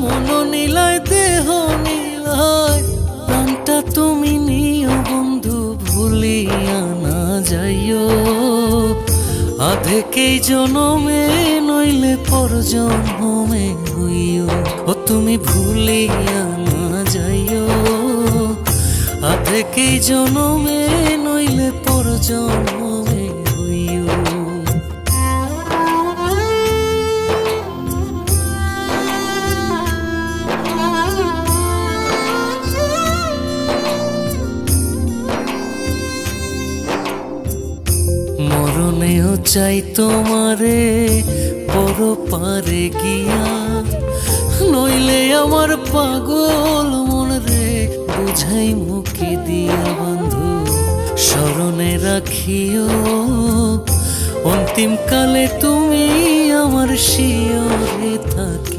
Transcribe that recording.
মন নিলায় দেহ নিলায় প্রাণটা তুমি নিও বন্ধু, ভুলিয়া না যাইও। আধেকেই জনমে নইলে পর জন্মে হইও, ও তুমি ভুলিয়া না যাইও। আধেকেই জনমে নইলে পর জন্মে হইও। মরণেও চাই তোমারে বড় পারে গিয়া, নইলে আমার পাগল মন রে বুঝাই মুখে দিয়া বন্ধু। স্মরণে রাখিও অন্তিম কালে তুমি আমার শিয়রে থাকি।